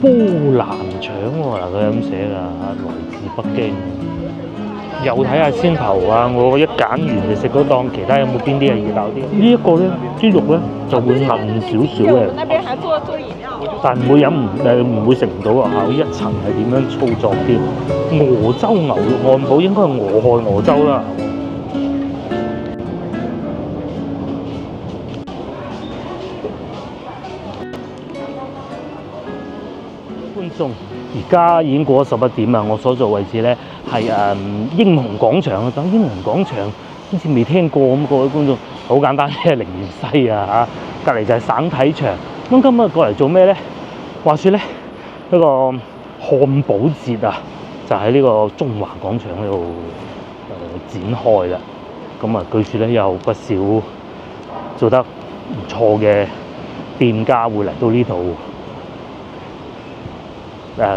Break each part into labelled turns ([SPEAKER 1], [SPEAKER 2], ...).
[SPEAKER 1] 煲南腸喎，嗱佢咁寫㗎，來自北京。又睇下先頭啊！我一揀完就食嗰檔，其他有冇邊啲係熱鬧啲？呢一個咧，豬肉咧就會韌少少嘅。
[SPEAKER 2] 那邊還做飲料。
[SPEAKER 1] 但唔會唔會食唔到啊！下一層係點樣操作添？鵝州牛肉漢堡應該係俄亥俄州啦。觀眾，而家已經過咗11點啦。我所在位置咧係英雄廣場啊！等英雄廣場好似未聽過咁，各位觀眾，好簡單嘅，陵園西啊嚇，隔離就係省體場。咁今日過嚟做咩咧？話説咧，一個漢堡節啊，就喺呢個中華廣場呢度展開啦。咁啊，據説咧有不少做得唔錯嘅店家會嚟到呢度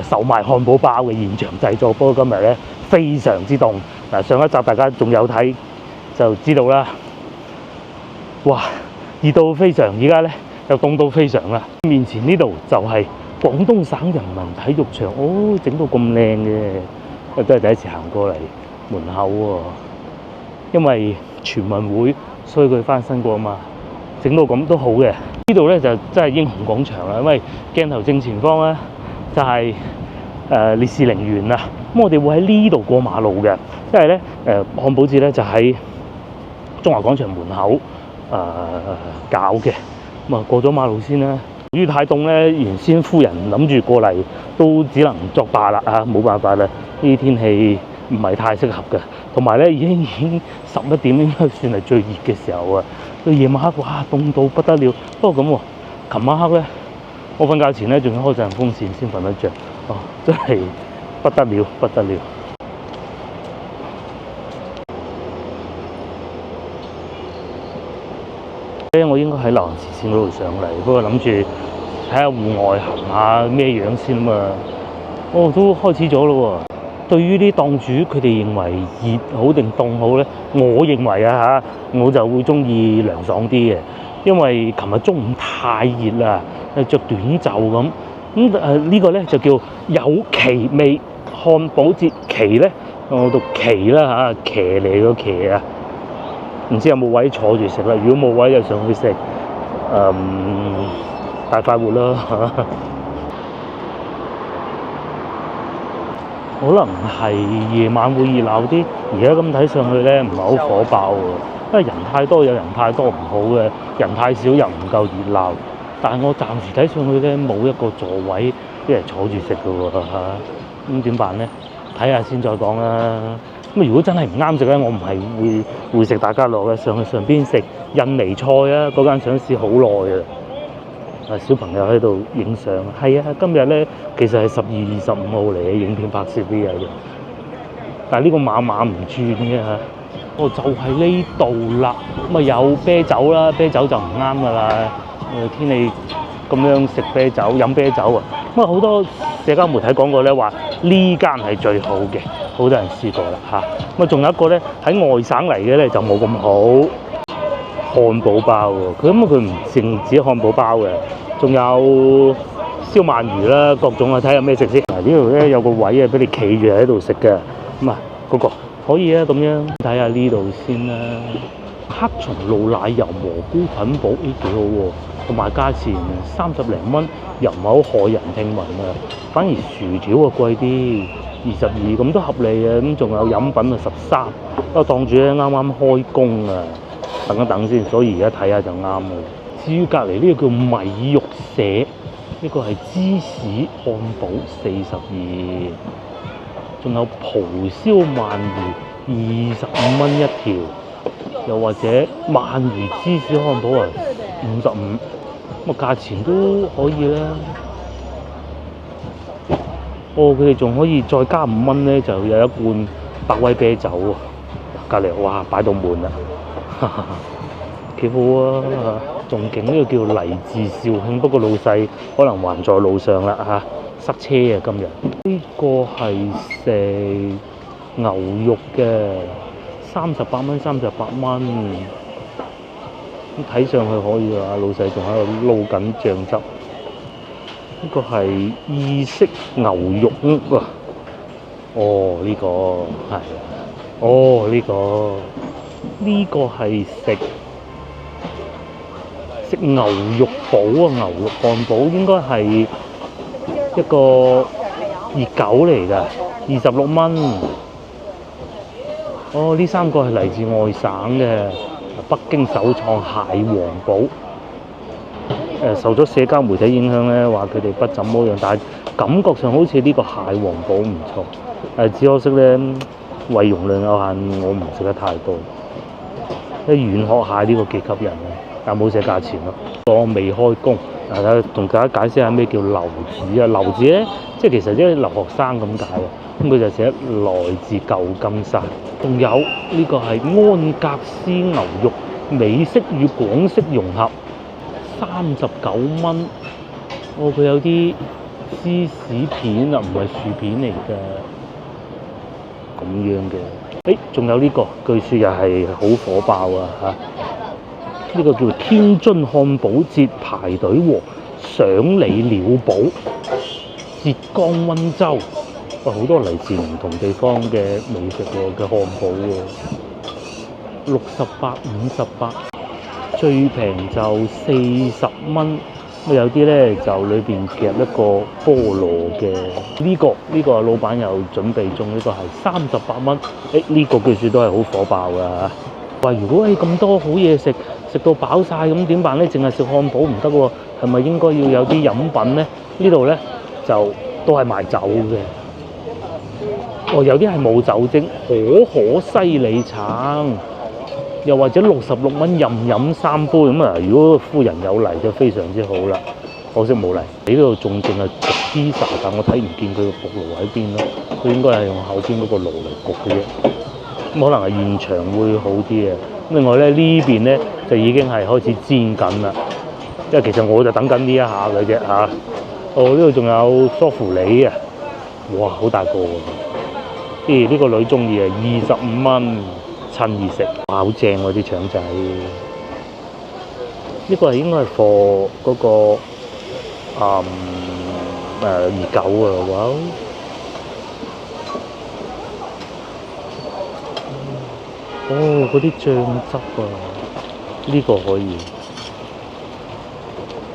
[SPEAKER 1] 售賣漢堡包嘅現場製作。不過今日咧非常之凍，嗱上一集大家仲有睇就知道啦。哇，熱到非常，而家咧又凍到非常啦。面前呢度就係廣東省人民體育場，哦，整到咁靚嘅，都係第一次行過嚟門口喎。因為全運會，所以佢翻新過嘛，整到咁都好嘅。呢度咧就真係英雄廣場啦，因為鏡頭正前方咧就係烈士陵園啊。咁我哋會喺呢度過馬路嘅，因為咧漢堡節咧就喺中華廣場門口搞嘅。咁啊過咗馬路先啦。由於太凍咧，原先夫人諗住過嚟都只能作罷啦嚇，冇辦法啦。呢啲天氣唔係太適合嘅，同埋咧已經11點，應該算係最熱嘅時候啊。到夜晚黑哇凍到不得了。不過咁喎，琴晚黑咧我瞓覺前咧仲要開陣風扇先瞓得着，哦，真係不得了不得了。我應該喺流行前線嗰度上嚟，不過諗住睇下戶外行下咩樣先嘛。哦，都開始咗咯喎。對於啲檔主，佢哋認為熱好定凍好咧？我認為啊嚇，我就會中意涼爽啲嘅，因為琴日中午太熱啦，着短袖咁。呢個咧就叫有騎味漢堡節，騎咧我讀騎啦嚇，騎嚟個騎啊！唔知有冇位坐住食啦？如果冇位就上去食大快活啦嚇。可能係夜晚會熱鬧啲，而家咁睇上去咧唔係好火爆喎，因為人太多有人太多唔好嘅，人太少又唔夠熱鬧。但係我暫時睇上去咧冇一個座位啲人坐住食嘅喎嚇，咁點辦咧？睇下先再講啦。咁如果真係唔啱食咧，我唔係會食大家樂嘅，上去上邊食印尼菜啊！嗰間想試好耐啊！小朋友喺度影相，係啊！今日咧其實係12月25號嚟嘅影片拍攝啲嘢嘅，但係呢個馬唔轉嘅嚇。哦，就係呢度啦。咁啊有啤酒啦，啤酒就唔啱噶啦。天氣咁樣食啤酒飲啤酒啊！咁啊好多社交媒體講過咧話呢間係最好嘅，好多人試過啦嚇。咁啊仲有一個咧喺外省嚟嘅咧就冇咁好。漢堡包喎，佢唔淨止漢堡包嘅，仲有燒鰻魚啦，各種啊，睇下咩食先。嗱呢度咧有個位啊，俾你企住喺度食嘅，咁啊嗰個可以啊，咁樣睇下呢度先啦。黑松露奶油蘑菇粉堡，幾好喎，同埋價錢30零蚊，又唔係好害人聽聞啊。反而薯條啊貴啲，22咁都合理啊。咁仲有飲品啊13，不過檔主咧啱啱開工啊。等一等先，所以而家睇下就啱啦。至於隔離呢個叫米肉社，呢個係芝士漢堡42，仲有蒲燒鰻魚25蚊一條，又或者鰻魚芝士漢堡啊55，咁啊價錢都可以啦。哦，佢哋仲可以再加5蚊咧，就有一罐百威啤酒喎。隔離哇擺到滿啦。幾好啊！仲勁呢個叫嚟自肇慶，不過老細可能還在路上啦嚇，塞車啊今日。呢個係食牛肉嘅，38蚊38蚊，咁睇上去可以啊，老細仲喺度撈緊醬汁。呢個係意式牛肉屋啊！哦，呢個係，哦呢個係食牛肉堡啊，牛肉漢堡應該係一個熱狗嚟㗎，26蚊。哦，呢3個係嚟自外省嘅北京首創蟹黃堡。受咗社交媒體影響咧，話佢哋不怎麼樣，但係感覺上好似呢個蟹黃堡唔錯。只可惜咧，胃容量有限，我唔食得太多。軟殼蟹呢個幾吸引啊，但冇寫價錢咯。我未開工，同大家解釋下咩叫留子啊？留子咧，即係其實即係留學生咁解啊。咁佢就寫來自舊金山。仲有呢個係安格斯牛肉，美式與廣式融合，39蚊。哦，佢有啲芝士片啊，唔係薯片嚟㗎，咁樣嘅。仲有呢個，據說又係好火爆啊嚇！呢個叫天津漢堡節排隊和賞你鳥堡，浙江溫州。好多嚟自唔同地方嘅美食嘅漢堡喎，68、58，最平就40蚊。有啲咧就裏邊夾一個菠蘿嘅，呢個老闆有準備中，呢個係38蚊。呢個據說都係好火爆㗎嚇。話如果咁多好嘢食，食到飽晒咁點辦咧？淨係食漢堡唔得喎，係咪應該要有啲飲品咧？呢度咧就都係賣酒嘅。有啲係冇酒精，可西里橙，又或者66蚊任飲3杯咁啊！如果夫人有嚟就非常之好啦，可惜冇嚟。呢度仲淨係焗 pizza，但我睇唔見佢個焗爐喺邊咯，佢應該係用後邊嗰個爐嚟焗嘅啫。咁可能係現場會好啲啊。另外咧呢邊咧就已經係開始煎緊啦，因為其實我就等緊呢一下嘅啫嚇。呢度仲有梳芙梨啊，哇，好大個喎！呢個女中意啊，25蚊，趁熱食，哇，好正喎啲腸仔。呢個係應該係貨嗰個熱狗啊，哇！嗰啲醬汁啊，呢個可以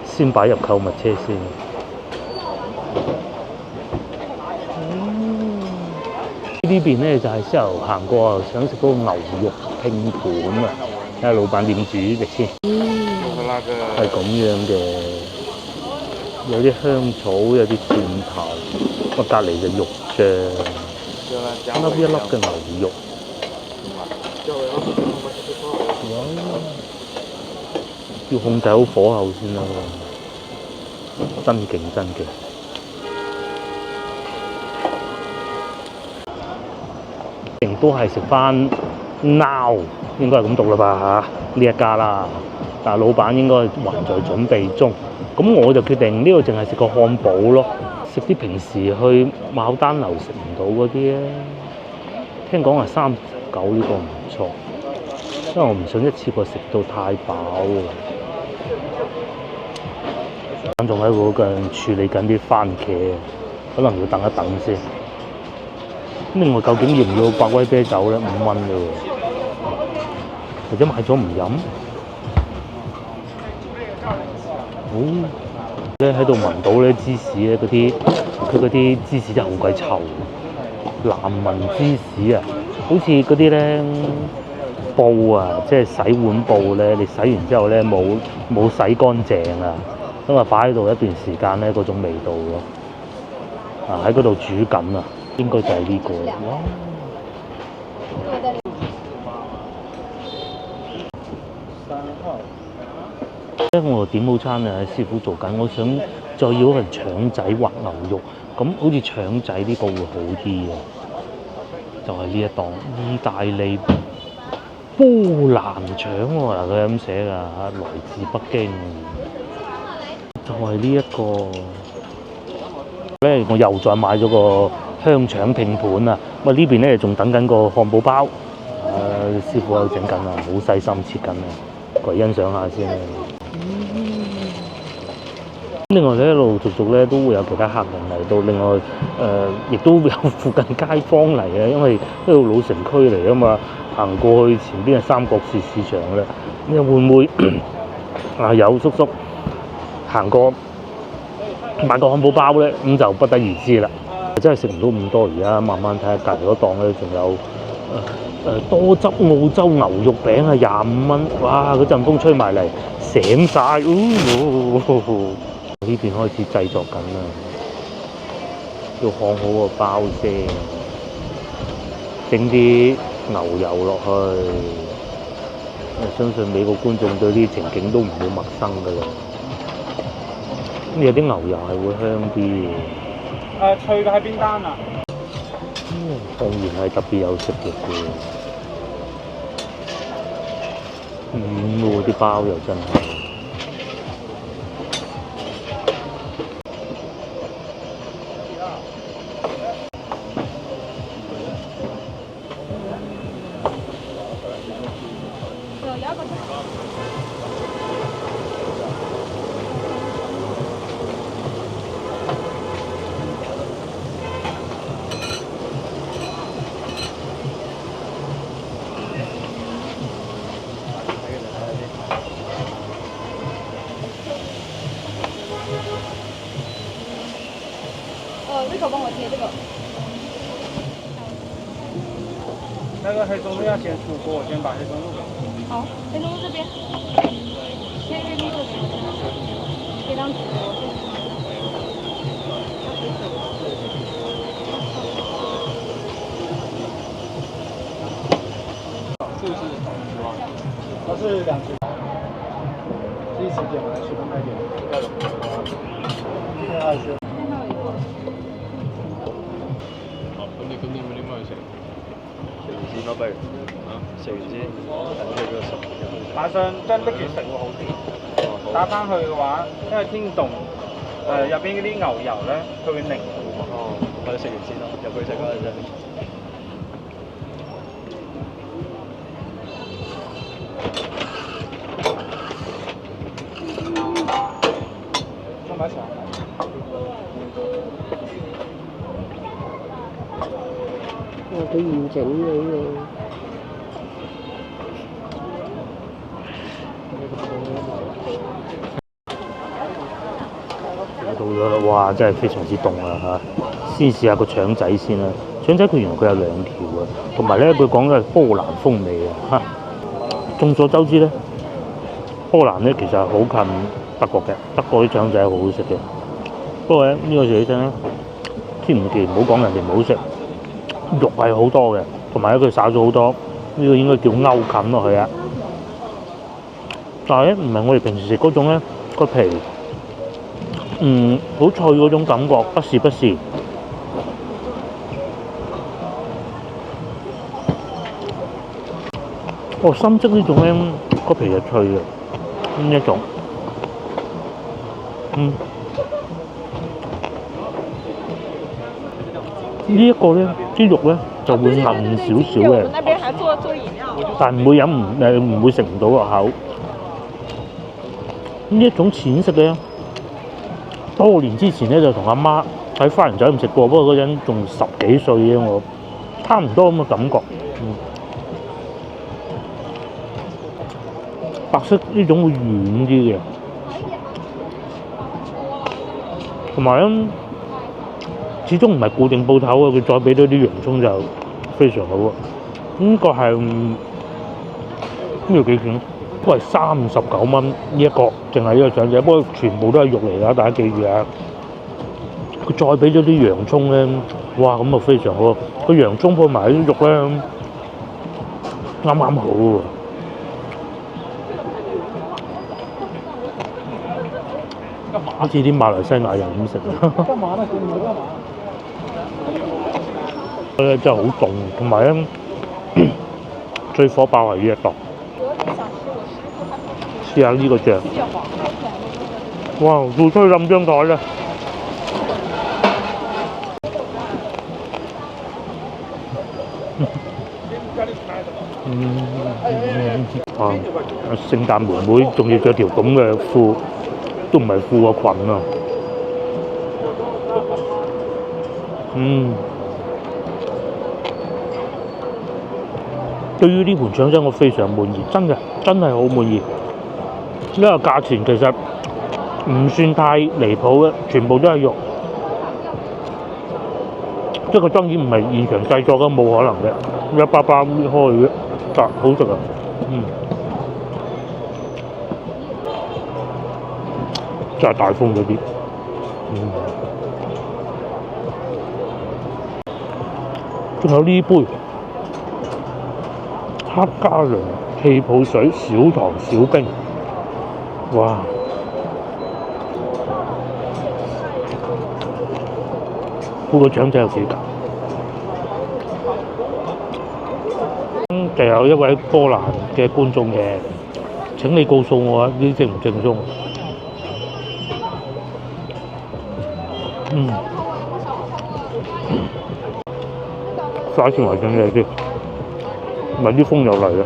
[SPEAKER 1] 先擺入購物車先。呢邊咧就係之後行過啊，想食嗰個牛肉拼盤啊，睇下老闆點煮嚟先。係咁樣嘅，有啲香草，有啲蒜頭，隔離就肉醬，一粒一粒嘅牛肉。要控制好火候先啦，真勁真勁。都係食翻 now， 應該係咁讀啦吧嚇，呢一家啦。但係老闆應該還在準備中。咁我就決定呢個淨係食個漢堡咯，食啲平時去牡丹樓食唔到嗰啲咧。聽講係39呢個唔錯，因為我唔想一次過食到太飽喎。仲喺嗰度處理緊啲番茄，可能要等一等先。另外究竟要唔要百威啤酒咧？5蚊嘅喎，或者買咗唔飲？咧喺度聞到咧芝士咧佢嗰啲芝士真係好鬼臭，難聞芝士啊！好似嗰啲咧布啊，即係洗碗布咧，你洗完之後咧冇洗乾淨啊，咁啊擺喺度一段時間咧嗰種味道咯。喺嗰度煮緊啊！應該就係呢個啦。我點好餐啊，師傅做緊，我想再要一份腸仔滑牛肉，咁好似腸仔呢個會好啲啊。就係呢一檔意大利波蘭腸喎，嗱佢咁寫㗎嚇，來自北京。就係呢一個咧，我又再買咗個香腸拼盤啊！呢邊咧仲等緊個漢堡包，師傅喺度整緊啊，好細心切緊啊，過嚟欣賞下先。另外咧，陸陸續續咧都會有其他客人嚟到，另外亦都有附近街坊嚟嘅，因為呢度老城區嚟啊嘛，行過去前邊係三角市市場嘅啦。你會唔會有叔叔行過買個漢堡包咧？咁就不得而知啦。真係食唔到咁多，而家慢慢睇下隔離嗰檔咧，仲有多汁澳洲牛肉餅啊，25蚊，哇！嗰陣風吹埋嚟，醒晒。呢邊開始製作緊啦，要烘好個包先，整啲牛油落去。我相信美國觀眾對呢啲情景都唔會陌生㗎啦。咁有啲牛油係會香啲嘅。
[SPEAKER 2] 脆嘅喺邊單啊？
[SPEAKER 1] 當然係特別有食欲嘅。軟喎啲包又真係。
[SPEAKER 3] 这个帮我贴这个。
[SPEAKER 2] 那个黑松露要先出锅，我先把黑松露给你。
[SPEAKER 3] 好，黑松露这边，切黑松露这边，这张纸我先。
[SPEAKER 2] 数字它是2只，是10点，我来随便卖点，要有。20。咁你咪點去食？食完先咯，不如食完先，等佢嗰個熟。馬上將拎住食會好啲。打翻去嘅話，因為天凍，入邊嗰啲牛油咧，佢會凝固嘛。哦，我哋食完先咯，入去食嗰陣。買茶。
[SPEAKER 4] 哇！佢完整嘅呢
[SPEAKER 1] 到咗啦，哇！真係非常之凍啦嚇。先試下個腸仔先啦。腸仔佢原來佢有2條啊，同埋咧佢講嘅係波蘭風味啊嚇。眾所周知咧，波蘭咧其實係好近德國嘅，德國啲腸仔係好好食嘅。不過咧呢個時起身咧，千祈唔好講人哋唔好食，肉係好多嘅，同埋咧佢撒咗好多呢個應該叫歐芹落去啊。但係咧唔係我哋平時食嗰種咧個皮，好脆嗰種感覺，不是。深色呢種咧個皮係脆嘅，呢一種，呢一個咧啲肉咧就會韌少少嘅，但唔會唔會食唔到落口。呢一種淺色嘅，多年之前咧就同阿媽喺花園酒店食過，不過嗰陣仲10幾歲嘅我，差唔多咁嘅感覺。白色呢種會軟啲嘅，同埋咧始終唔係固定鋪頭啊，佢再俾多啲洋葱就非常好啊！呢個係呢個幾錢？都係39蚊呢一個，淨係呢個腸仔，不過全部都係肉嚟㗎，大家記住啊！佢再俾咗啲洋葱咧，哇咁啊非常好！個洋葱配埋啲肉咧，啱啱好喎。好似啲馬來西亞人咁食啊！真係好凍，同埋咧最火爆係呢一檔。試下呢個醬，哇！做出去冧張台啦！聖誕妹妹仲要着條咁嘅褲，都唔係褲啊，裙啊！對於呢盤腸仔我非常滿意，真係好滿意。呢個價錢其實唔算太離譜嘅，全部都係肉。即係佢當然唔係現場製作嘅，冇可能嘅，一包包搣開嘅，但好食啊！真係大風嗰啲，仲有呢杯黑加侖氣泡水，少糖少冰，哇！嗰個腸仔有幾大？就有一位波蘭嘅觀眾嘅，請你告訴我啊，呢正唔正宗？耍錢為正嘢先，咪啲風又嚟啦，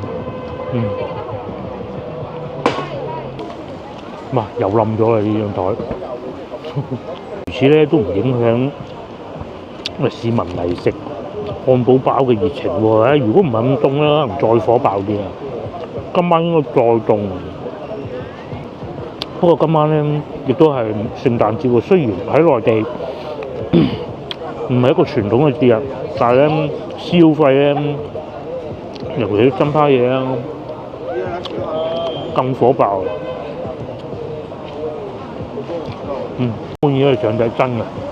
[SPEAKER 1] 哇！又冧咗啦呢張台，如此咧都唔影響市民嚟食漢堡包嘅熱情喎。如果唔係咁凍咧，可能再火爆啲啊！今晚應該再凍。不過今晚咧亦都係聖誕節喎，雖然喺內地唔係一個傳統嘅節日，但係咧消費咧，尤其啲新派嘢啊，更火爆。滿意呢個腸仔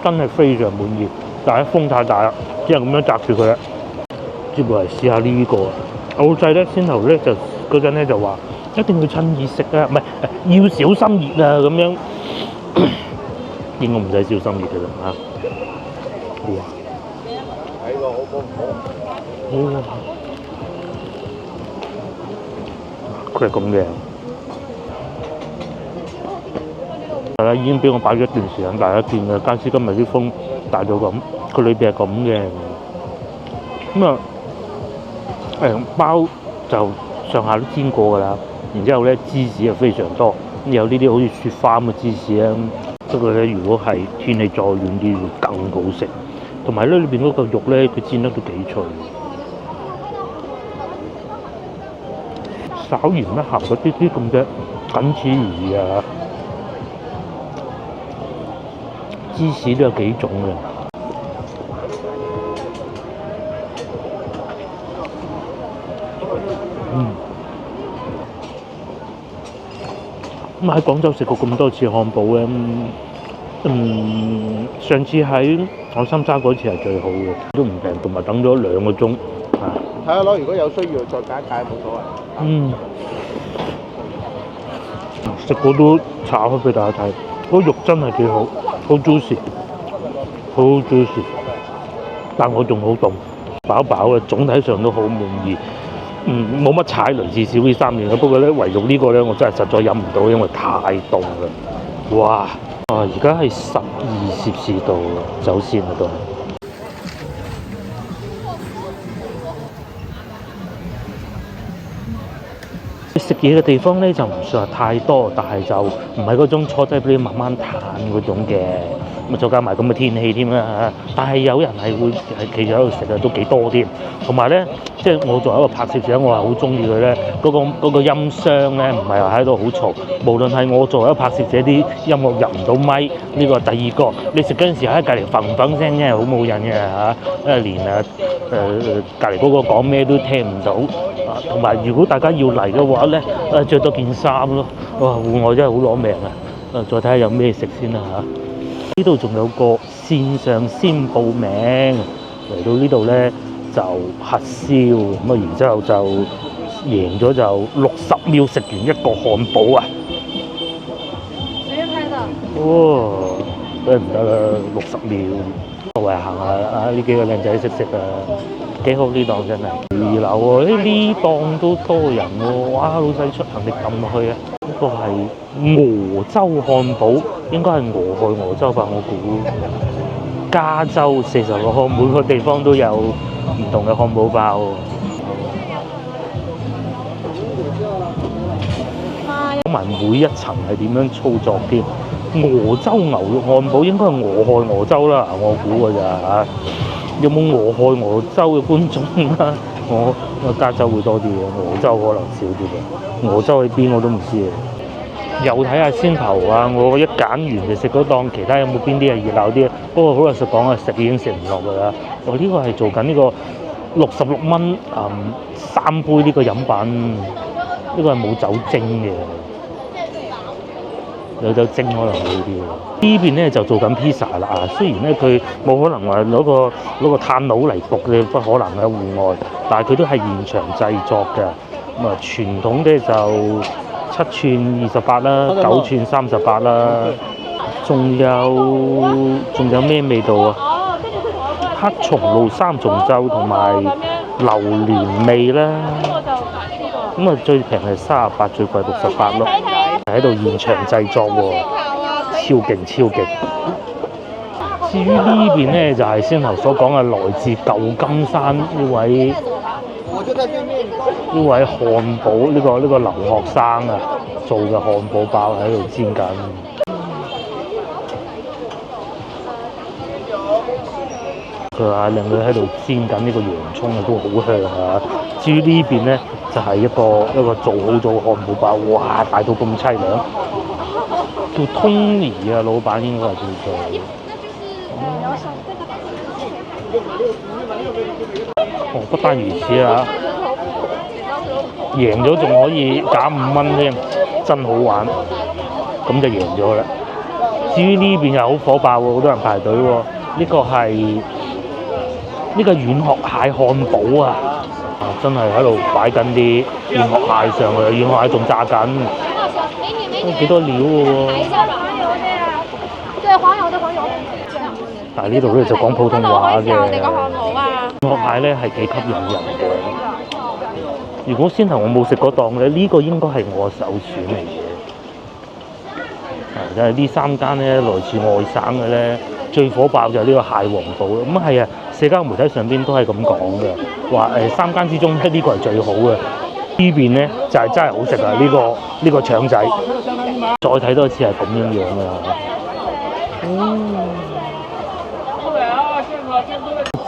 [SPEAKER 1] 真係非常滿意，但係風太大啦，只係咁樣擲住佢啦。接落嚟試下呢個，我老細咧先頭咧就嗰陣咧就話一定要趁熱食啊，唔係要小心熱啊咁樣，應該唔使小心熱嘅啦嚇。哇！佢係咁嘅。係啦，已經俾我擺咗一段時間，大家見嘅間司今日啲風大到咁，佢裏邊係咁嘅。包就上下都煎過㗎啦，然之後咧芝士又非常多，有呢啲好似雪花咁嘅芝士啊。不過咧，如果係天氣再暖啲，會更好食。同埋咧，裏邊嗰個肉咧，佢煎得都幾脆。稍鹽一鹹嗰啲啲咁嘅，僅此而已啊！芝士都有幾種嘅。咁喺廣州食過咁多次漢堡咧，上次喺我深沙嗰次係最好嘅，都唔平，同埋等咗2個鐘。
[SPEAKER 2] 睇下咯，如果有需要再解一解冇所謂。
[SPEAKER 1] 食過都炒開俾大家睇，嗰肉真係幾好，好 juicy，好 juicy，但我仲好凍，飽飽嘅，總體上都好滿意。冇乜踩雷至少呢3年嘅，不過咧唯獨呢個咧我真係實在飲唔到，因為太凍啦！哇！而家係12攝氏度，走先啦都。食嘢嘅地方咧就唔算話太多，但係就唔係嗰種坐低俾你慢慢嘆嗰種嘅，咁再加埋咁嘅天氣添啦。但係有人係會係企咗喺度食嘅，都幾多添。同埋咧，即係我作為一個拍攝者，我係好中意佢咧嗰個音箱咧，唔係話喺度好嘈。無論係我作為一個拍攝者，啲音樂入唔到咪，呢個第二個。你食嗰陣時喺隔離嘭嘭聲，真係好冇癮嘅嚇，因為連隔離嗰個講咩都聽唔到。同埋如果大家要嚟嘅話咧，著多件衫咯。哇，戶外真係好攞命啊！再睇下有咩食先啦嚇。呢度仲有個線上先報名，嚟到呢度咧就核銷，咁然之後就贏咗就60秒食完一個漢堡啊！
[SPEAKER 3] 隨便拍的。
[SPEAKER 1] 哦，梗係唔得啦，60秒。周圍行下呢幾個靚仔識啊，幾好呢檔真係。2樓喎，呢檔都多人喎，哇！老細出行力撳落去啊！呢個係鵝州漢堡，應該係俄亥俄州吧？我估。加州40個漢，每個地方都有唔同嘅漢堡包。講埋每一層係點樣操作添？鵝洲牛肉漢堡應該係俄亥俄州啦，我估㗎咋嚇。有冇俄亥俄州嘅觀眾啊？我加州會多啲嘅，俄州可能少啲嘅。俄州喺邊我都唔知啊。又睇下先頭啊！我一揀完就食嗰檔，其他有冇邊啲係熱鬧啲？不過好老實講啊，食已經食唔落㗎啦。我呢個係做緊呢個66蚊3杯呢個飲品，呢個係冇酒精嘅。有酒精可能好啲喎。呢邊咧就做緊 pizza 啦啊！雖然咧佢冇可能話攞個炭爐嚟焗嘅，不可能喺戶外，但係佢都係現場製作嘅。咁啊，傳統嘅就7寸28啦，9寸38啦。仲有咩味道啊？黑松露3重奏同埋榴蓮味啦。咁啊，最平係38，最貴68咯。喺度現場製作喎，超勁超勁！至於呢邊咧，就係先頭所講嘅來自舊金山呢位漢堡呢個留學生啊做嘅漢堡包喺度煎緊。佢話令佢喺度煎緊呢個洋葱啊，都好香啊！至於呢邊咧，就係一個做好咗嘅漢堡包，哇！大到咁凄涼，叫 Tony 啊，老闆應該係叫做。哦，不單如此啊，贏咗仲可以減5蚊添，真好玩，咁就贏咗啦。至於呢邊又好火爆喎，好多人排隊喎。呢個軟殼蟹漢堡啊！真係喺度擺緊啲軟殼蟹上去，軟殼蟹仲炸緊，都幾多料嘅喎。
[SPEAKER 3] 對，黃油的黃油。
[SPEAKER 1] 但係呢度咧就講普通話嘅。
[SPEAKER 3] 我哋個漢堡啊。
[SPEAKER 1] 軟殼蟹咧係幾吸引人嘅。如果先頭我冇食嗰檔咧，呢個應該係我首選嚟嘅。因為呢3間咧來自外省嘅咧，最火爆就係呢個蟹黃堡。咁係啊，社交媒體上邊都係咁講嘅，話3間之中咧呢個係最好嘅。呢邊咧就係真係好食啊！呢個腸仔，再睇多次係咁樣樣嘅。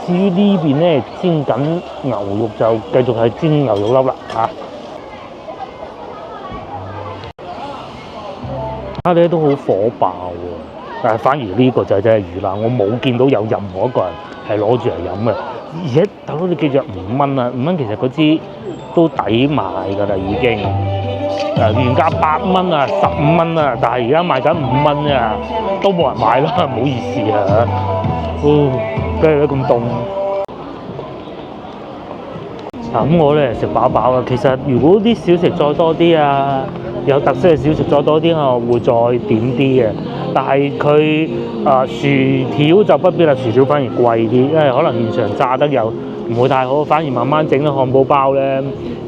[SPEAKER 1] 至於呢邊咧煎緊牛肉就繼續係煎牛肉粒啦嚇。咧都好火爆喎，但係反而呢個就真係魚腩，我冇見到有任何一個人係攞住嚟飲嘅。而且大佬你記住5蚊啊，5蚊其實嗰支都抵買㗎啦已經。原價8蚊啊，15蚊啊，但係而家賣緊5蚊啊，都冇人買啦，唔好意思啊。梗係咁凍。咁我咧食飽飽啦。其實如果啲小食再多啲啊，有特色嘅小食再多啲，我會再點啲嘅。但係佢薯條就不必啦，薯條反而貴啲，因為可能現場炸得又唔會太好，反而慢慢整啲漢堡包咧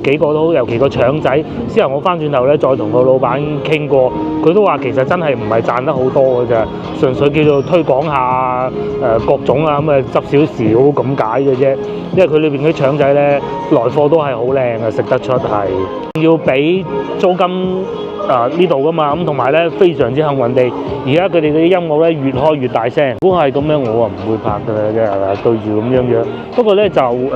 [SPEAKER 1] 幾個都好，尤其個腸仔。之後我翻轉頭咧再同個老闆傾過，佢都話其實真係唔係賺得好多嘅啫，純粹叫做推廣下各種啊咁執少少咁解嘅啫。因為佢裏邊啲腸仔咧來貨都係好靚嘅，食得出係要俾租金呢度噶嘛，咁同埋咧非常之幸運地，而家佢哋嗰啲音樂咧越開越大聲。如果係咁樣，我啊唔會拍㗎啦，即係對住咁樣。不過咧就因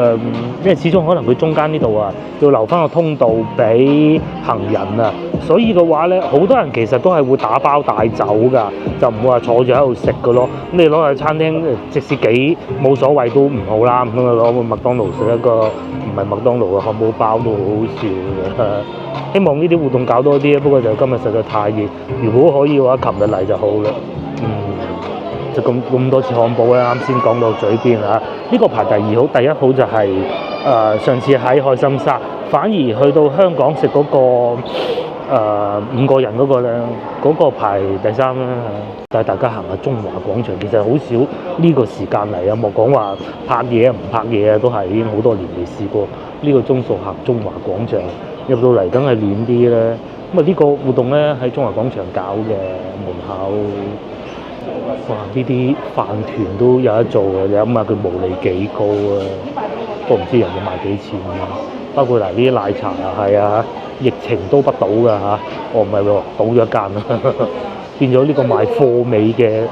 [SPEAKER 1] 為始終可能佢中間呢度啊，要留翻個通道俾行人啊，所以嘅話咧，好多人其實都係會打包帶走㗎，就唔會話坐住喺度食㗎咯。咁你攞去餐廳，即使幾冇所謂都唔好啦，唔通你攞個麥當勞食一個唔係麥當勞嘅漢堡包都好好笑嘅。希望呢啲活動搞多啲，不過就今日實在太熱。如果可以嘅話，琴日嚟就好啦。就咁多次漢堡咧，啱先講到嘴邊啊。呢個排第2好，第1好就係上次喺海心沙，反而去到香港食嗰個5個人嗰個咧，嗰個排第3啦。帶大家行下中華廣場，其實好少呢個時間嚟啊！莫講話拍嘢唔拍嘢啊，都係已經好多年未試過呢個鐘數行中華廣場。入到嚟梗係暖啲啦。咁啊呢個活動咧喺中華廣場搞嘅門口，哇！呢啲飯團都有得做嘅，你諗下佢毛利幾高啊？都唔知人哋賣幾錢啊！包括嗱呢啲奶茶啊，係啊，疫情都不倒㗎嚇。我唔係喎，倒咗一間啊。變咗呢個賣貨尾嘅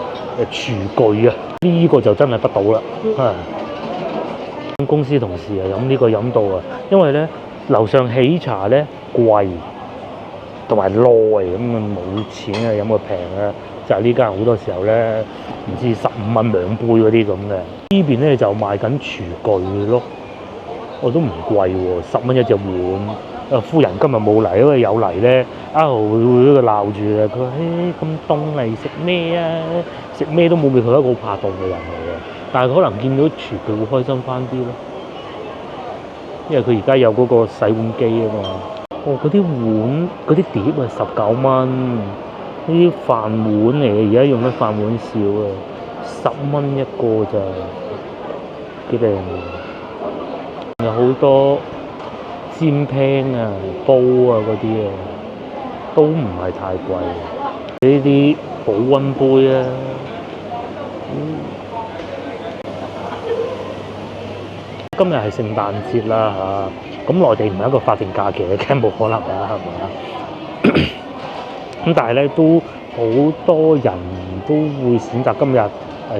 [SPEAKER 1] 廚具啊！呢、個就真係不到啦，公司同事啊飲呢個飲到啊，因為咧樓上喜茶咧貴，同埋耐咁啊冇錢啊飲個平啊，就係呢間好多時候咧唔知15蚊兩杯嗰啲咁嘅。呢邊咧就賣緊廚具咯，我都唔貴喎，10蚊一隻碗。夫人今日冇嚟，因為有嚟咧，會鬧住啊！佢話：咁凍嚟食咩啊？食咩都冇味，佢係一個好怕凍嘅人嚟嘅。但係可能見到廚具會開心翻啲咯，因為佢而家有嗰個洗碗機啊嘛。嗰啲碗、嗰啲碟啊19蚊，呢啲飯碗嚟嘅，而家用得飯碗少啊，10蚊一個咋，幾靚喎！有好多煎 pan 啊、煲啊嗰啲啊，都唔係太貴。呢啲保溫杯啊，今日係聖誕節啦嚇，咁內地唔係一個法定假期嘅，梗係冇可能啦，係咪啊？咁但係咧都好多人都會選擇今日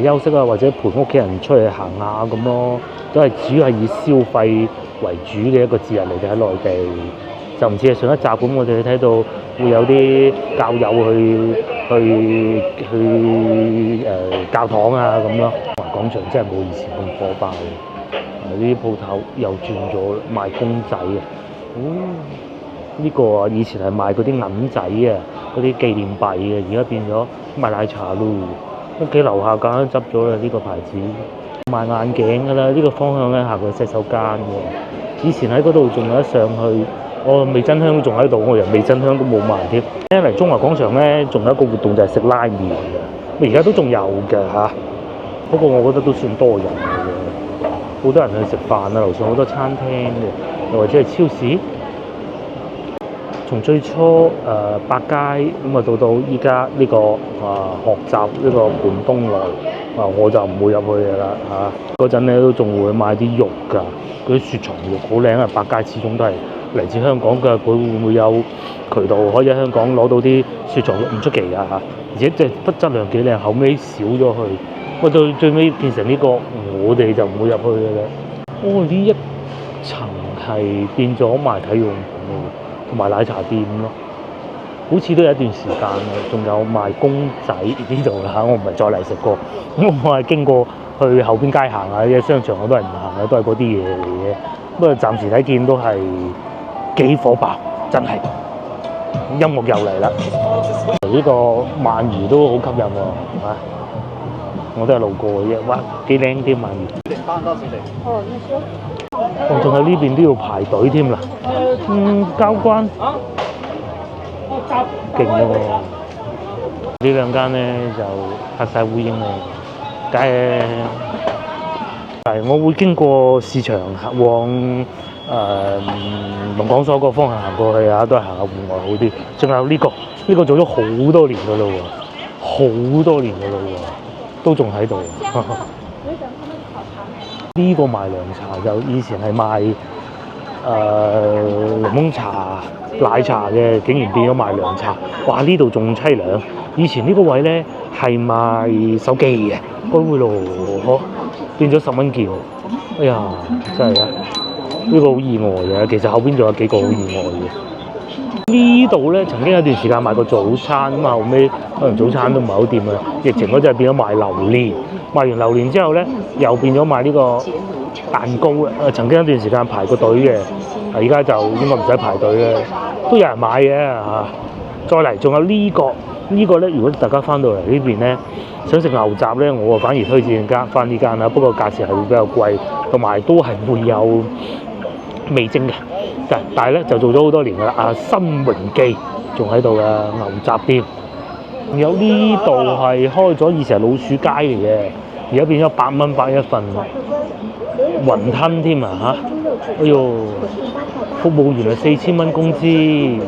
[SPEAKER 1] 休息啊，或者陪屋企人出去行下咁咯，都係主要係以消費為主嘅一個節日嚟嘅喺內地，就唔似係上一集咁，我哋睇到會有啲教友去教堂啊咁咯。廣場真係冇以前咁火爆嘅，呢啲鋪頭又轉咗賣公仔啊！呢個啊以前係賣嗰啲銀仔啊，嗰啲紀念幣啊，而家變咗賣奶茶咯。屋企樓下間執咗啦，呢個牌子賣眼鏡㗎啦，呢個方向咧行過洗手間嘅。以前喺嗰度仲有得上去，味噌香都仲喺度，我連味噌香都冇賣添。一嚟中華廣場咧，仲有一個活動就係食拉麵嘅，而家都仲有嘅嚇。不過我覺得都算多人嘅，好多人去食飯啊，樓上好多餐廳嘅，又或者係超市。從最初百佳咁啊，到依家呢個學習呢個盤東來我就唔會入去嘅啦嚇。嗰陣咧都仲會買啲肉㗎，嗰啲雪藏肉好靚啊！百佳始終都係嚟自香港嘅，佢會唔會有渠道可以喺香港攞到啲雪藏肉唔出奇㗎嚇？而且即係質量幾靚，後尾少咗去，到最尾變成呢個，我哋就唔會入去嘅啦。呢一層係變咗賣體育用品同埋奶茶店咯，好似都有一段時間啦。仲有賣公仔呢度啦，我唔係再嚟食過，我係經過去後邊街行下嘅商場，我都係唔行嘅，都係嗰啲嘢嚟嘅。不過暫時睇見都係幾火爆，真係音樂又嚟啦。呢個鰻魚都好吸引喎，嚇！我都係路過嘅啫，哇，幾靚啲鰻魚。仲喺呢邊都要排隊添啦。交關勁喎！呢兩間咧就拍晒烏蠅啦，梗係。但係我會經過市場往農港所個方向行過去啊，都係行下戶外好啲。仲有呢個做咗好多年㗎啦喎，好多年㗎啦喎，都仲喺度。呢個賣涼茶就以前係賣檸檬茶、奶茶嘅，竟然變咗賣涼茶。哇！呢度仲凄涼。以前呢個位咧係賣手機嘅，嗰度變咗10蚊件。哎呀，真係啊！呢個好意外嘅，其實後邊仲有幾個好意外嘅。呢度咧曾經有段時間賣過早餐，咁後尾可能早餐都唔係好掂啊。疫情嗰陣變咗賣榴蓮，賣完榴蓮之後咧又變咗賣呢個蛋糕啊！曾經一段時間排過隊嘅，而家就應該唔使排隊嘅，都有人買嘅嚇。再嚟仲有呢個咧，如果大家翻到嚟呢邊咧，想食牛雜咧，我反而推薦翻呢間啦。不過價錢係會比較貴，同埋都係會有味精嘅。但係咧就做咗好多年㗎啦。新榮記仲喺度嘅牛雜店，有呢度係開咗以前係老鼠街嚟嘅，而家變咗8蚊8一份。雲吞添啊嚇！哎呦，服務員係4000蚊工資，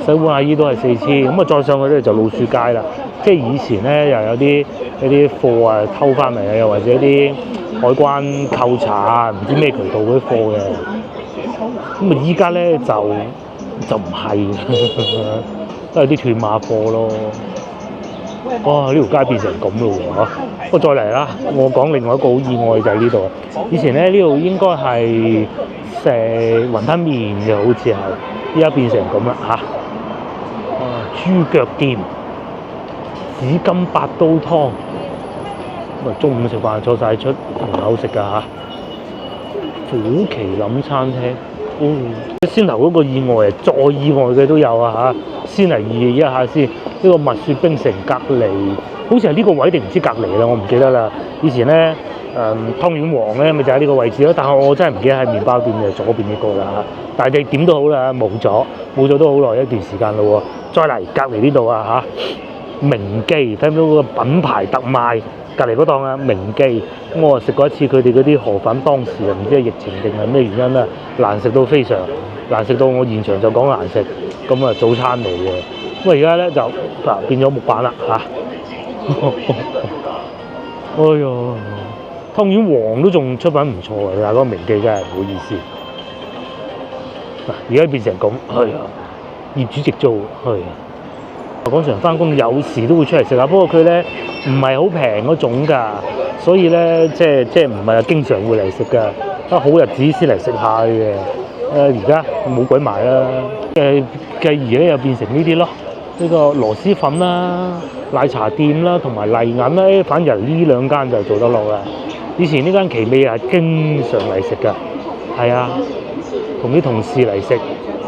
[SPEAKER 1] 洗碗阿姨都係4000，咁啊再上去咧就老鼠街啦。即係以前咧又有啲貨啊偷翻嚟啊，又或者啲海關扣查啊，唔知咩渠道嗰啲貨嘅。咁啊依家咧就唔係，都係啲斷碼貨咯。哇！呢條街變成咁咯喎，不過再嚟啦，我講另外一個好意外就係呢度。以前咧呢度應該係食雲吞麵嘅，好似係，依家變成咁啦嚇。豬腳店、紫金八刀湯，中午食飯坐晒出門口食㗎嚇。虎麒麟餐廳，先頭嗰個意外啊，再意外嘅都有啊嚇。先嚟預一下先，呢個蜜雪冰城隔離，好似係呢個位定唔知隔離啦，我唔記得啦。以前咧湯圓王咧咪就喺呢個位置咯，但係我真係唔記得喺麵包店嘅左邊呢個啦嚇。但係你點都好啦，冇咗都好耐一段時間咯喎。再嚟隔離呢度啊嚇，明記睇唔到個品牌特賣。隔離嗰檔啊，明記，我食過一次佢哋嗰啲河粉，當時啊唔知係疫情定係咩原因啦，難食到非常，難食到我現場就講難食，咁啊早餐嚟嘅，咁啊而家咧就變咗木板啦嚇，哎呀，湯圓王都仲出品唔錯嘅，但係嗰個明記真係唔好意思，嗱而家變成咁，係啊，業主直租，係啊。廣場翻工有時都會出嚟食下，不過佢咧唔係好平嗰種㗎，所以咧即係唔係話經常會嚟食㗎，得好日子先嚟食下嘅。而家冇鬼賣啦，繼而咧又變成呢啲咯，呢個螺絲粉啦、奶茶店啦同埋麗銀咧，反而呢兩間就做得落啦。以前呢間奇美係經常嚟食㗎，係啊，同啲同事嚟食，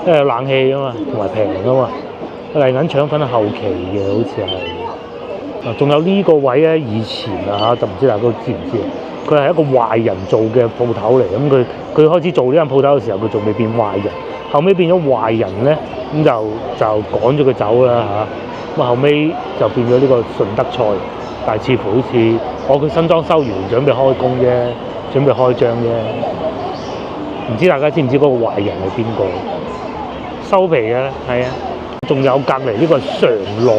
[SPEAKER 1] 因為有冷氣啊嘛，同埋平啊嘛。麗銀腸粉係後期嘅，好似係。仲有呢個位咧，以前啊就唔知大家知唔知？佢係一個壞人做嘅鋪頭嚟，咁佢開始做呢間鋪頭嘅時候，佢仲未變壞人，後尾變咗壞人咧，咁就趕咗佢走啦嚇。咁後尾就變咗呢個順德菜，但係似乎好似佢新裝修完，準備開工啫，準備開張啫。唔知大家知唔知嗰個壞人係邊個？收皮嘅，係啊。仲有隔離呢個常來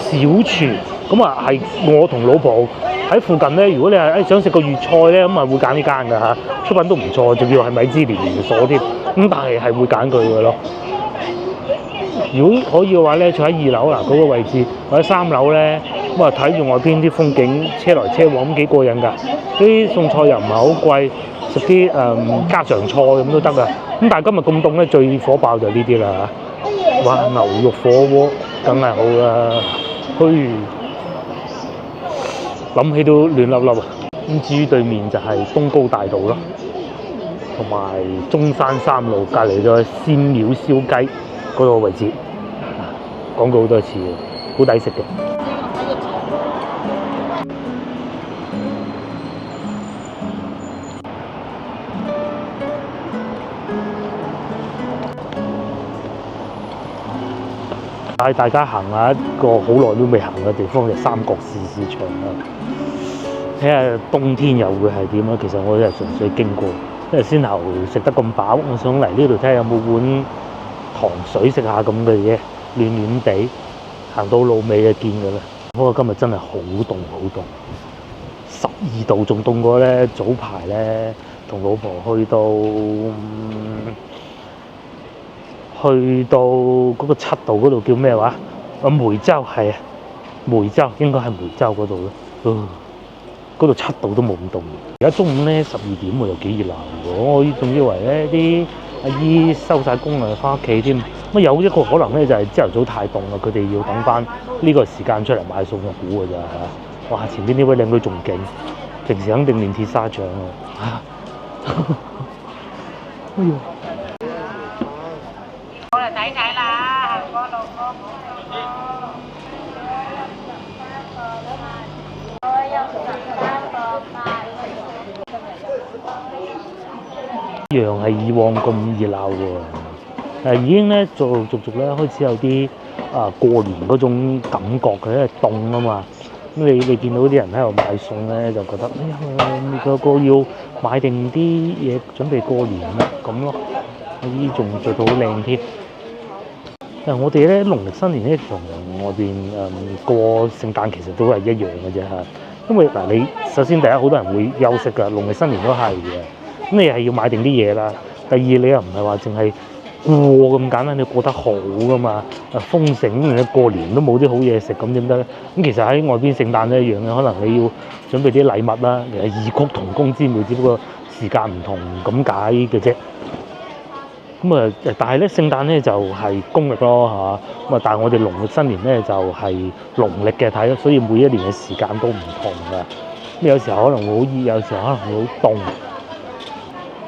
[SPEAKER 1] 小廚，咁啊係我同老婆喺附近咧。如果你係想食個粵菜咧，咁啊會揀呢間㗎嚇，出品都唔錯，仲要係米芝蓮連鎖添。咁但係會揀佢嘅咯。如果可以嘅話咧，坐喺2樓嗱嗰個位置，或者3樓咧，咁啊睇住外邊啲風景，車來車往咁幾過癮㗎。啲餸菜又唔係好貴，食啲家常菜咁都得㗎。咁但係今日咁凍咧，最火爆就係呢啲啦嚇。哇！牛肉火鍋梗係好啦，諗起都亂粒粒啊！咁至於對面就係東高大道咯，同埋中山3路隔離咗仙廟燒雞嗰個位置，講過好多次，好抵食嘅。帶大家行下一個好耐都未行嘅地方，就三角市市場啦。睇下冬天又會係點啊？其實我真係純粹經過，因為先頭食得咁飽，我想嚟呢度睇下有冇碗糖水食下咁嘅嘢，暖暖地。行到路尾就見㗎啦。不過今日真係好凍好凍，12度仲凍過咧早排咧，同老婆去到嗰個7度嗰度叫咩話？梅州係啊，梅州應該係梅州嗰度咯。嗰度7度都冇咁凍。而家中午咧12點喎，又幾熱鬧喎。我仲以為咧啲阿姨收晒工啊，翻屋企添。咁有一個可能咧就係朝頭早太凍啦，佢哋要等翻呢個時間出嚟買餸嘅估㗎咋嚇。哇！前邊呢位靚女仲勁，平時肯定練鐵砂掌啊！哎呀！
[SPEAKER 3] 我嚟睇睇啦，嗰度
[SPEAKER 1] 一樣係以往咁熱鬧喎，已經咧陸陸續續咧開始有啲過年嗰種感覺嘅，因為凍啊嘛。咁你見到啲人喺度買餸咧，就覺得哎呀，個要買定啲嘢準備過年啦咁咯。依仲做到好靚添。我哋咧農曆新年咧同外邊過聖誕其實都係一樣嘅啫嚇。因為嗱，你首先第一好多人會休息㗎，農曆新年都係嘅。咁你係要買定啲嘢啦。第二你又唔係話淨係過咁簡單，你過得好噶嘛？封城，你過年都冇啲好嘢食，咁點得咧？咁其實喺外邊聖誕都一樣嘅，可能你要準備啲禮物啦，其實異曲同工之妙，只不過時間唔同咁解嘅啫。咁啊，但係咧聖誕咧就係公歷咯，係嘛？咁啊，但係我哋農曆新年咧就係農曆嘅睇，所以每一年嘅時間都唔同㗎。咁有時候可能會好熱，有時候可能會好凍。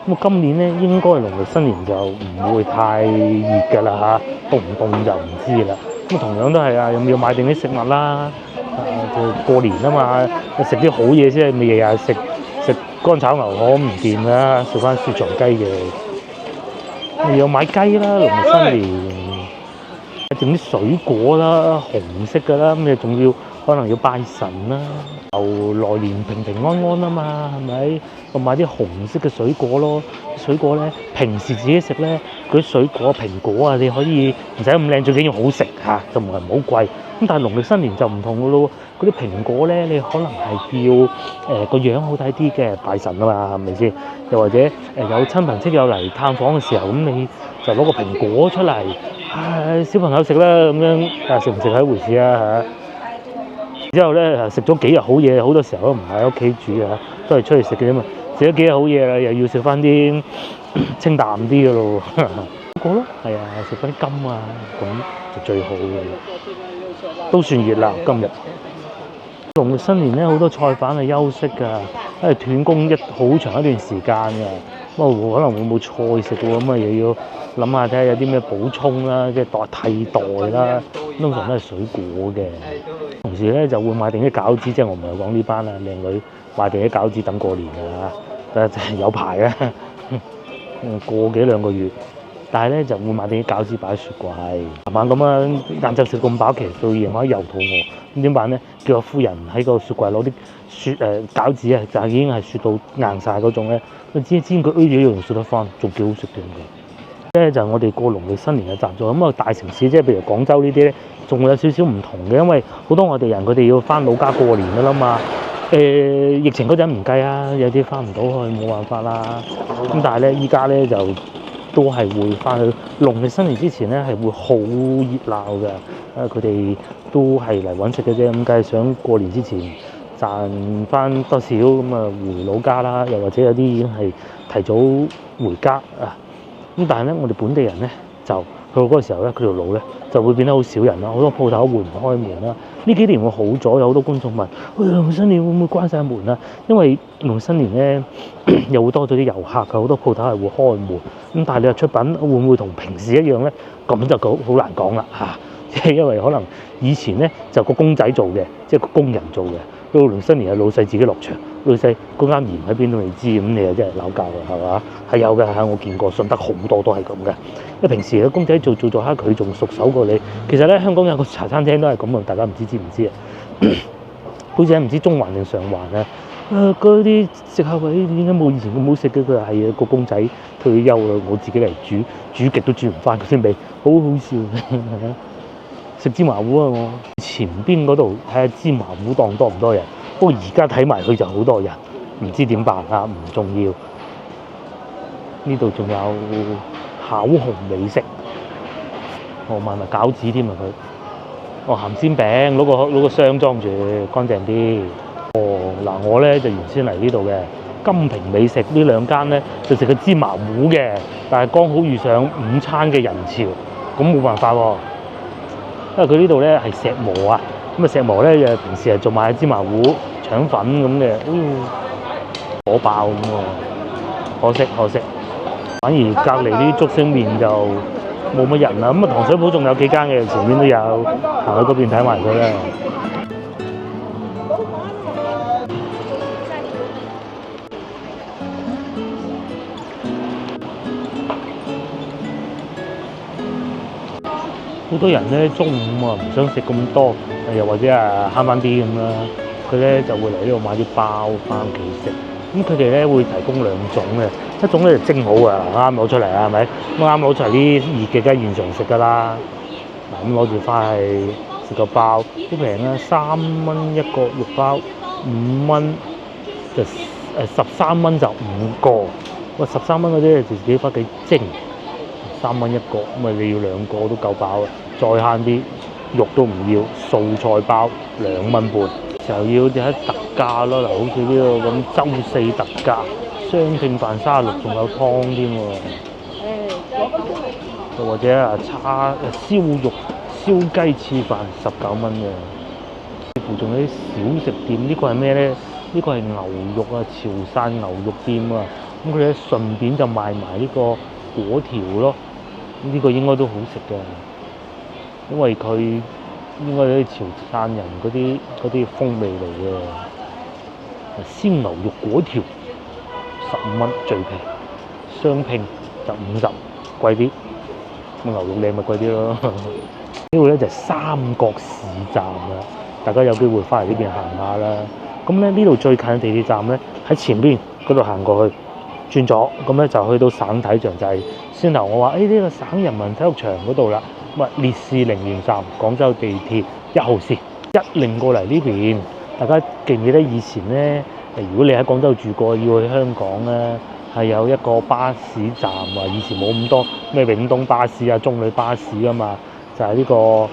[SPEAKER 1] 咁啊，今年咧應該農曆新年就唔會太熱㗎啦嚇，凍唔凍就唔知啦。咁啊，同樣都係啊，有冇要買定啲食物啦？就過年啊嘛，食啲好嘢先，咪日日食乾炒牛河唔掂啦，食翻雪藏雞嘅。又買雞啦，農曆新年整啲水果啦，紅色㗎啦，咁你仲要可能要拜神啦，又來年平平安安啊嘛，係咪？我買啲紅色嘅水果咯，水果咧平時自己食咧，嗰啲水果蘋果啊，你可以唔使咁靚，最緊要好食嚇，就唔係唔好貴。咁但係農曆新年就唔同㗎咯，嗰啲蘋果咧，你可能係要個樣好睇啲嘅拜神啊嘛，係咪先？又或者有親朋戚友嚟探訪嘅時候，咁你就攞個蘋果出嚟，小朋友食啦咁樣，食唔食係一回事啊嚇。之後咧食咗幾日好嘢，好多時候都唔喺屋企煮啊，都係出去食嘅啫嘛。食咗幾日好嘢啦，又要食翻啲清淡啲嘅咯。果咯，係啊，食翻啲金啊，咁就最好嘅。都算熱鬧今日。農曆新年咧，好多菜販係休息㗎，因為斷工好長一段時間㗎。咁啊，可能會冇菜食喎，咁啊又要諗下睇下有啲咩補充啦，即係替代啦。通常都係水果嘅。同時咧就會買定啲餃子，即係我唔係講呢班啊靚女買定啲餃子等過年㗎啦，但係有排啊，過幾兩個月。但係咧就會買定啲餃子擺喺雪櫃，慢慢咁樣晏晝食咁飽，其實到夜晚又肚餓，咁點辦咧？叫個夫人喺個雪櫃攞啲餃子啊，就係已經係雪到硬晒嗰種咧，煎佢咗一樣雪得翻，仲幾好食嘅。咧就係我哋過農曆新年嘅習俗，咁啊大城市即係譬如廣州呢啲咧，仲會有少少唔同嘅，因為好多外地人佢哋要翻老家過年㗎啦嘛。疫情嗰陣唔計啊，有啲翻唔到去冇辦法啦。咁但係咧依家咧就都係會翻去農曆新年之前咧係會好熱鬧嘅，佢哋都係嚟揾食嘅啫，咁梗係想過年之前賺翻多少咁啊回老家啦，又或者有啲已經係提早回家啊。咁但係咧，我哋本地人咧就去到嗰個時候咧，佢條路咧就會變得好少人啦，好多鋪頭會唔開門啦。呢幾年會好咗，有好多觀眾問：喂，農曆新年會唔會關晒門啊？因為農曆新年咧又會多咗啲遊客㗎，好多鋪頭係會開門。咁但係你話出品會唔會同平時一樣咧？咁就好難講啦嚇。即係因為可能以前咧就個公仔做嘅，即係個工人做嘅。到農曆新年係老細自己落場，老細嗰間鹽喺邊都未知，咁你又真係鬧交㗎，係嘛？係有嘅嚇，我見過，順德好多都係咁嘅。因為平時嘅公仔做下，佢仲熟手過你。其實咧，香港有個茶餐廳都係咁啊，大家唔知唔知啊？好似喺唔知中環定上環啊？嗰啲食客話：點解冇以前咁好食嘅？佢話係個公仔退休啦，我自己嚟煮極都煮唔翻嗰啲味，好好笑。食芝麻糊啊！我前邊嗰度睇下芝麻糊檔多唔多人，不過而家睇埋佢就好多人，唔知點辦啊？唔重要。呢度仲有巧紅美食，我買埋餃子添啊佢。鹹鮮餅攞個箱裝住，乾淨啲。嗱我咧就原先嚟呢度嘅金瓶美食呢兩間咧就食個芝麻糊嘅，但係剛好遇上午餐嘅人潮，咁冇辦法喎。因為佢呢度咧係石磨啊，咁啊石磨咧就平時係做埋芝麻糊、腸粉咁嘅，火爆咁喎，可惜。反而隔離啲竹升麵就冇乜人啦，咁啊糖水鋪仲有幾間嘅，前面都有，行去嗰邊睇埋佢啦。好多人咧中午啊唔想食咁多，又或者啊慳翻啲咁啦，佢咧就會嚟呢度買啲包翻屋企食。咁佢哋咧會提供兩種嘅，一種咧就蒸好啊，啱攞出嚟啊，係咪？咁啱攞出嚟啲熱嘅梗係現場食㗎啦。嗱咁攞住翻去食個包，好平啊，3蚊一個肉包，5蚊就13蚊就5個。喂，13蚊嗰啲就自己翻屋企蒸，3 3蚊一個，咁啊你要2個都夠飽啊！再慳啲，肉都唔要，素菜包2蚊半，就要有啲特價咯，嗱，好似呢個咁周4特價，雙拼飯36仲有湯添喎，又或者燒肉燒雞翅飯19蚊嘅，似乎仲有啲小食店，呢個係咩咧？呢個係牛肉啊，潮汕牛肉店啊，咁佢哋順便就賣埋呢個粿條咯，呢個應該都好食嘅，因為佢應該係啲潮汕人嗰啲風味嚟嘅。鮮牛肉粿條15蚊最平，雙拼就50，貴啲。咁牛肉靚咪貴啲咯。呢個咧就係三角市站啦，大家有機會翻嚟呢邊行下啦。咁咧呢度最近嘅地鐵站咧喺前邊嗰度行過去，轉左咁咧就去到省體場，就係先頭我話呢個省人民體育場嗰度啦。咁啊烈士陵園站，廣州地鐵1號線一令過嚟呢邊。大家記唔記得以前咧？如果你喺廣州住過，要去香港咧，係有一個巴士站啊。以前冇咁多咩永東巴士啊、中旅巴士啊嘛，就係呢個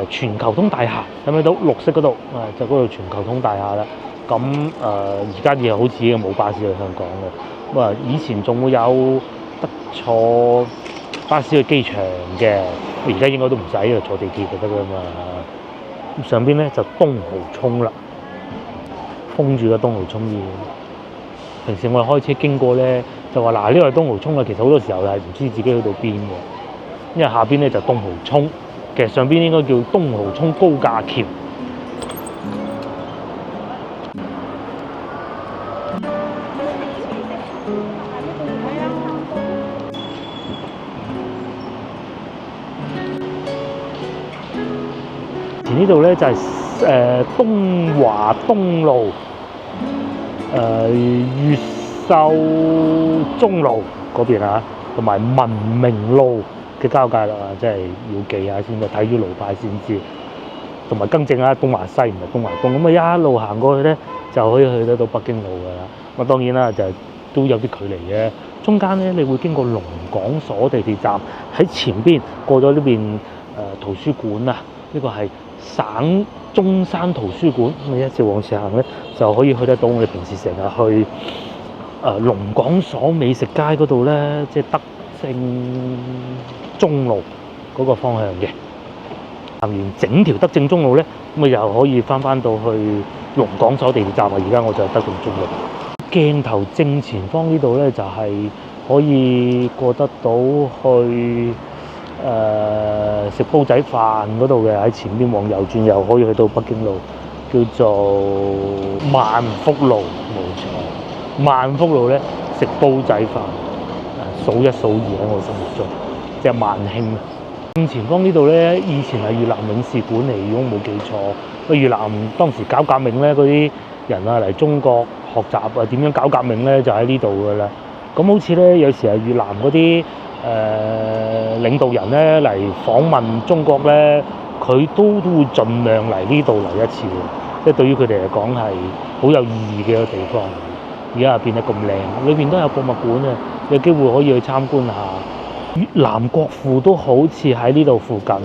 [SPEAKER 1] 全球通大廈，睇唔睇到綠色嗰度啊？就嗰度全球通大廈啦。咁而家又好似已經冇巴士去香港嘅。咁啊，以前仲會有得坐巴士去機場嘅，而家應該都唔使啊，坐地鐵就得㗎嘛。咁上邊咧就東濠涌啦。封住嘅東濠涌要，平時我哋開車經過咧，就話嗱呢個係東濠涌啊，其實好多時候係唔知自己去到邊嘅，因為下邊咧就東濠涌，其實上邊應該叫東濠涌高架橋。而呢度咧就係東華東路、越秀中路嗰邊啊，同埋文明路嘅交界啦，即係要記下先，睇住路牌先知。同埋更正啊，東華西唔係東華東，咁啊一路行過去咧就可以去得到北京路㗎啦。咁當然啦，就都有啲距離嘅。中間咧，你會經過龍港所地鐵站，喺前邊過咗呢邊圖書館啊，呢個係省中山圖書館，咁你一直往前行咧，就可以去得到我哋平時成日去龍港所美食街嗰度咧，即係德政中路嗰個方向嘅。行完整條德政中路咧，咁啊又可以翻到去龍港所地鐵站啊！而家我就係德政中路。鏡頭正前方呢度咧，就係可以過得到去食煲仔飯嗰度嘅，喺前邊往右轉又可以去到北京路，叫做萬福路，冇錯。萬福路咧食煲仔飯，數1數2喺我心目中，即係萬興。正前方呢度咧，以前係越南領事館嚟，如果冇記錯。越南當時搞革命咧，嗰啲人啊嚟中國學習啊點樣搞革命咧，就喺呢度噶啦。咁好似咧，有時係越南嗰啲領導人咧嚟訪問中國咧，佢都會盡量嚟呢度嚟一次嘅，即係對於佢哋嚟講係好有意義嘅一個地方。而家變得咁靚，裏邊都有博物館啊，有機會可以去參觀下。越南國父都好似喺呢度附近，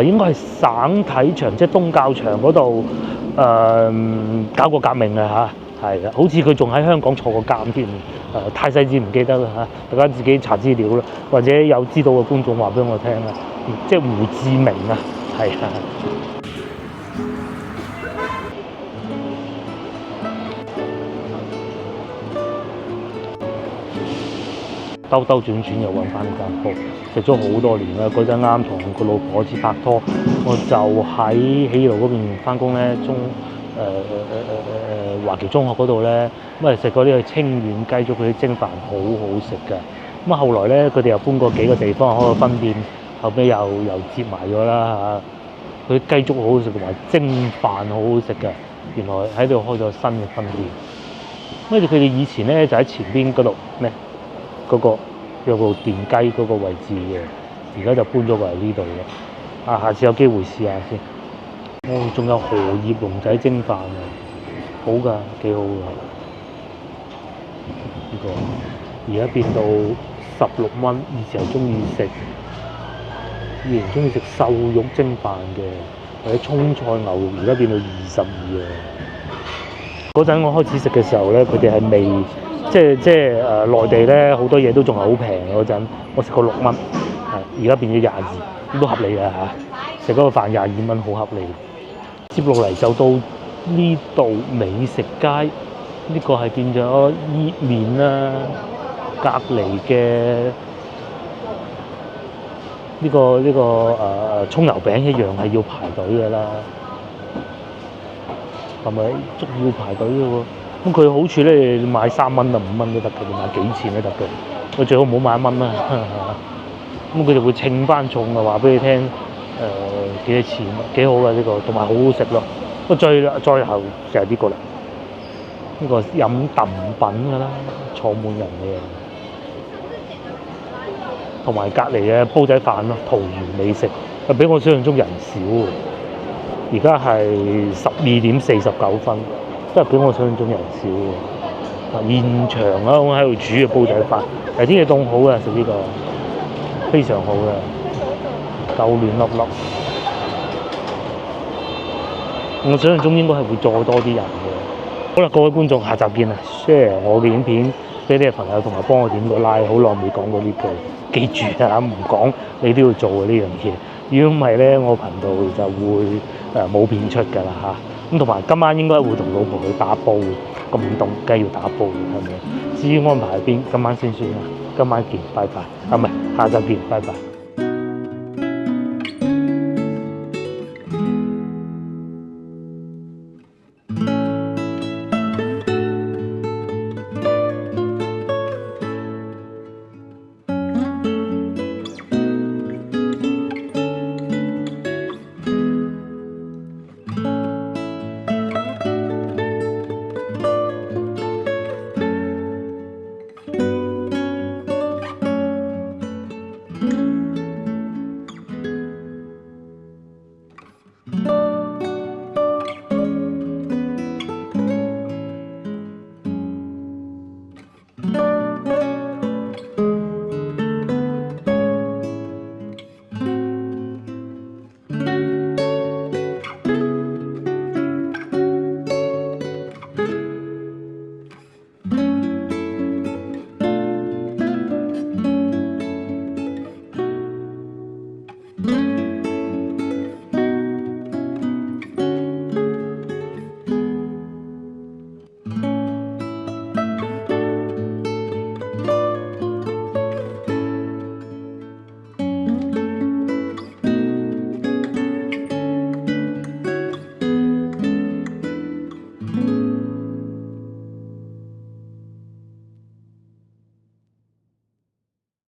[SPEAKER 1] 應該係省體場，即係東教場嗰度搞過革命啊嚇，係啊，好似佢仲喺香港坐過監添，太細緻唔記得啦嚇，大家自己查資料啦，或者有知道嘅觀眾話俾我聽啦，即係胡志明啊，係啊。兜兜轉轉又揾翻呢間鋪，食咗好多年啦。嗰陣啱同個老婆開始拍拖，我就喺喜義路嗰邊翻工咧，華僑中學嗰度咧，咁啊食過呢個清遠雞粥，佢啲蒸飯好好食嘅。咁啊後來咧，佢哋又搬過幾個地方開個分店，後尾又接埋咗啦嚇。佢啲雞粥好好食，同埋蒸飯好好食嘅。原來喺度開咗新嘅分店。跟住佢哋以前咧就喺前邊嗰度咩？嗰個有部電雞嗰個位置嘅，而家就搬咗過嚟呢度咯。下次有機會試下先。仲有荷葉龍仔蒸飯啊，好㗎，幾好㗎。呢個而家變到16蚊，以前係中意食瘦肉蒸飯嘅，或者葱菜牛肉，而家變到22啊！嗰陣我開始食嘅時候咧，佢哋係未內地咧好多嘢都仲係好平嗰陣，我食過6蚊，係而家變咗22，都合理嘅嚇。食嗰個飯22蚊好合理。接落嚟就到呢度美食街，呢個係變咗伊麵啦，隔離嘅呢個葱油餅一樣係要排隊嘅啦，係咪仲要排隊嘅喎？咁佢好處咧，你買3蚊啊5蚊都得嘅，你買幾錢都得嘅。佢最好唔好買1蚊啦。咁佢就會稱翻重啊，話俾你聽幾多錢，幾好嘅呢個，同埋好好食咯。不過最後就係呢個啦，呢個飲燉品㗎啦，坐滿人嘅。同埋隔離嘅煲仔飯咯，桃園美食，比我想象中人少喎。而家係12:49，都係比我想象中人少喎。現場啊，我喺度煮嘅煲仔飯，天氣凍好嘅，食呢個非常好嘅，夠暖粒粒。我想象中應該係會再多啲人嘅。好啦，各位觀眾，下集見啦 ！share 我嘅影片俾你嘅朋友，同埋幫我點個 like。好耐未講過呢句，記住啊，唔講你都要做嘅呢樣嘢。如果唔係咧，我頻道就會冇片出㗎啦嚇。咁同埋今晚應該會同老婆去打煲，咁凍梗係要打煲係咪？至於安排喺邊，今晚先算啦。今晚見，拜拜。啊唔係，下集見，拜拜。